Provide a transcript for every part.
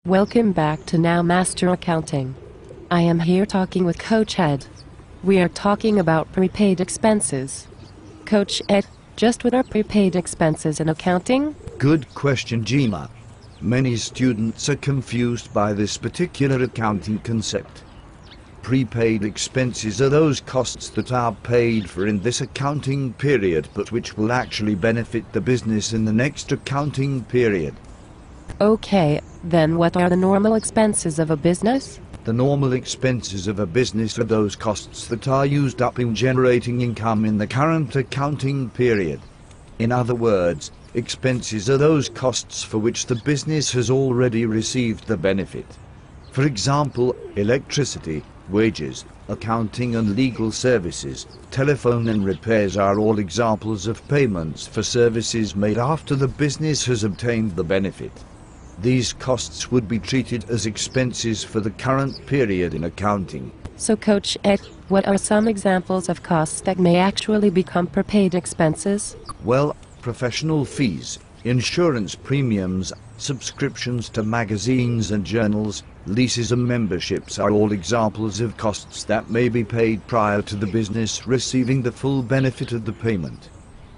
Welcome back to Now Master Accounting. I am here talking with Coach Ed. We are talking about prepaid expenses. Coach Ed, just what are prepaid expenses in accounting? Good question, Gina. Many students are confused by this particular accounting concept. Prepaid expenses are those costs that are paid for in this accounting period but which will actually benefit the business in the next accounting period. Okay, then what are the normal expenses of a business? The normal expenses of a business are those costs that are used up in generating income in the current accounting period. In other words, expenses are those costs for which the business has already received the benefit. For example, electricity, wages, accounting and legal services, telephone and repairs are all examples of payments for services made after the business has obtained the benefit. These costs would be treated as expenses for the current period in accounting. So Coach Ed, what are some examples of costs that may actually become prepaid expenses? Well, professional fees, insurance premiums, subscriptions to magazines and journals, leases and memberships are all examples of costs that may be paid prior to the business receiving the full benefit of the payment.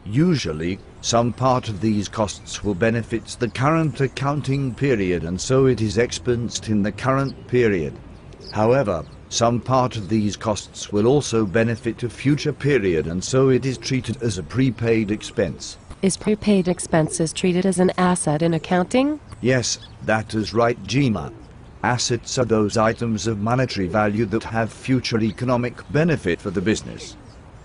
Usually, some part of these costs will benefit the current accounting period and so it is expensed in the current period. However, some part of these costs will also benefit a future period and so it is treated as a prepaid expense. Is prepaid expenses treated as an asset in accounting? Yes, that is right, Gina. Assets are those items of monetary value that have future economic benefit for the business.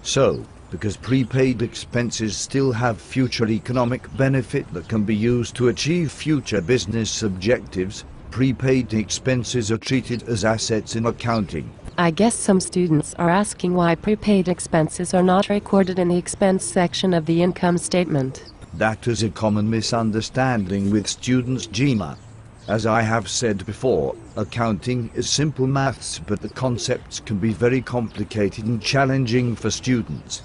So, because prepaid expenses still have future economic benefit that can be used to achieve future business objectives, prepaid expenses are treated as assets in accounting. I guess some students are asking why prepaid expenses are not recorded in the expense section of the income statement. That is a common misunderstanding with students, Gina. As I have said before, accounting is simple maths, but the concepts can be very complicated and challenging for students.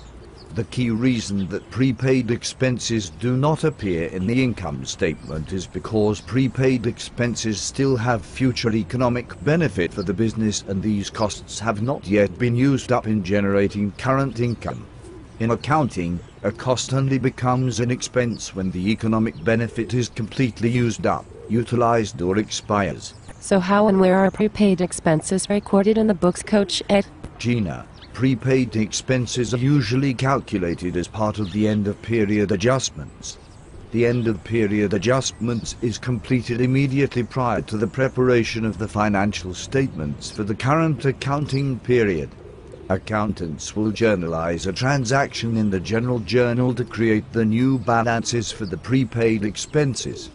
The key reason that prepaid expenses do not appear in the income statement is because prepaid expenses still have future economic benefit for the business and these costs have not yet been used up in generating current income. In accounting, a cost only becomes an expense when the economic benefit is completely used up, utilized or expires. So how and where are prepaid expenses recorded in the books, Coach Ed? Gina, prepaid expenses are usually calculated as part of the end-of-period adjustments. The end-of-period adjustments is completed immediately prior to the preparation of the financial statements for the current accounting period. Accountants will journalize a transaction in the general journal to create the new balances for the prepaid expenses.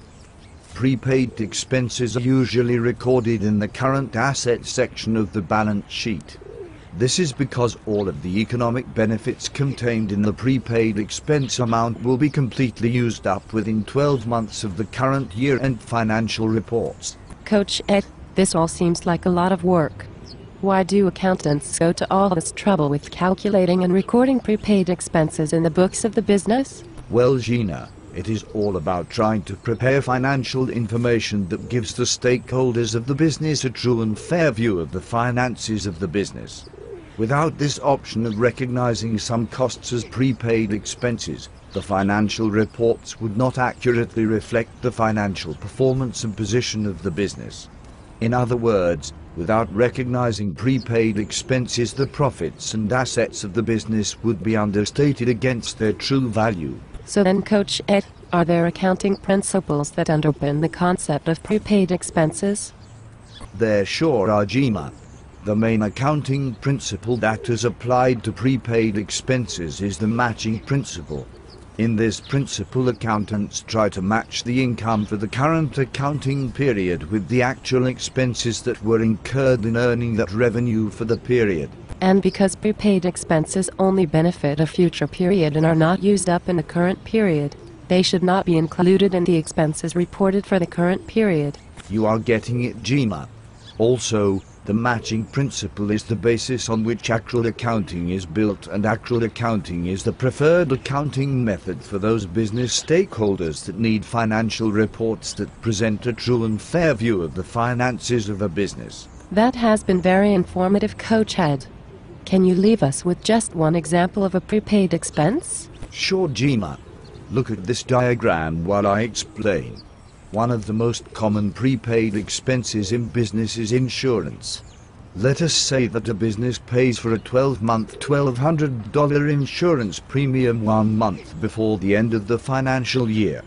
Prepaid expenses are usually recorded in the current assets section of the balance sheet. This is because all of the economic benefits contained in the prepaid expense amount will be completely used up within 12 months of the current year-end financial reports. Coach Ed, this all seems like a lot of work. Why do accountants go to all this trouble with calculating and recording prepaid expenses in the books of the business? Well, Gina, it is all about trying to prepare financial information that gives the stakeholders of the business a true and fair view of the finances of the business. Without this option of recognizing some costs as prepaid expenses, the financial reports would not accurately reflect the financial performance and position of the business. In other words, without recognizing prepaid expenses, the profits and assets of the business would be understated against their true value. So then, Coach Ed, are there accounting principles that underpin the concept of prepaid expenses? There sure are, Gina. The main accounting principle that is applied to prepaid expenses is the matching principle. In this principle, accountants try to match the income for the current accounting period with the actual expenses that were incurred in earning that revenue for the period. And because prepaid expenses only benefit a future period and are not used up in the current period, they should not be included in the expenses reported for the current period. You are getting it, Gina. Also, the matching principle is the basis on which accrual accounting is built, and accrual accounting is the preferred accounting method for those business stakeholders that need financial reports that present a true and fair view of the finances of a business. That has been very informative, Coach Ed. Can you leave us with just one example of a prepaid expense? Sure, Gemma. Look at this diagram while I explain. One of the most common prepaid expenses in business is insurance. Let us say that a business pays for a 12-month $1,200 insurance premium 1 month before the end of the financial year.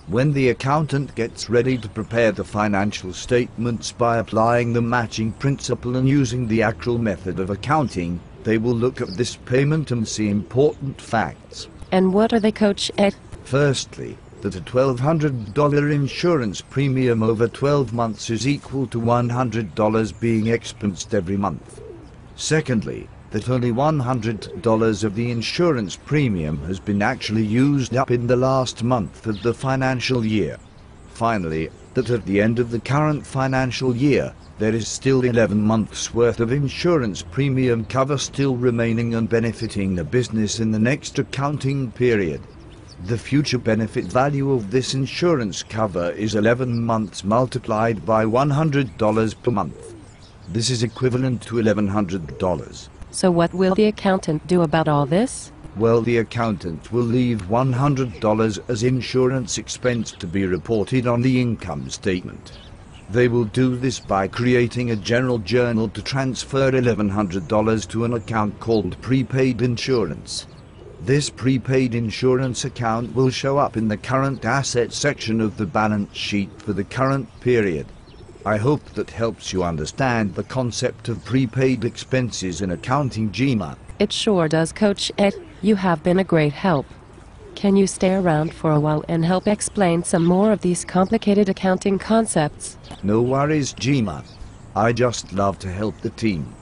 When the accountant gets ready to prepare the financial statements by applying the matching principle and using the accrual method of accounting, they will look at this payment and see important facts. And what are they, Coach Ed? Firstly, that a $1,200 insurance premium over 12 months is equal to $100 being expensed every month. Secondly, that only $100 of the insurance premium has been actually used up in the last month of the financial year. Finally, that at the end of the current financial year, there is still 11 months worth of insurance premium cover still remaining and benefiting the business in the next accounting period. The future benefit value of this insurance cover is 11 months multiplied by $100 per month. This is equivalent to $1,100. So what will the accountant do about all this? Well, the accountant will leave $100 as insurance expense to be reported on the income statement. They will do this by creating a general journal to transfer $1,100 to an account called Prepaid Insurance. This prepaid insurance account will show up in the current assets section of the balance sheet for the current period. I hope that helps you understand the concept of prepaid expenses in accounting, Gemma. It sure does, Coach Ed. You have been a great help. Can you stay around for a while and help explain some more of these complicated accounting concepts? No worries, Gemma. I just love to help the team.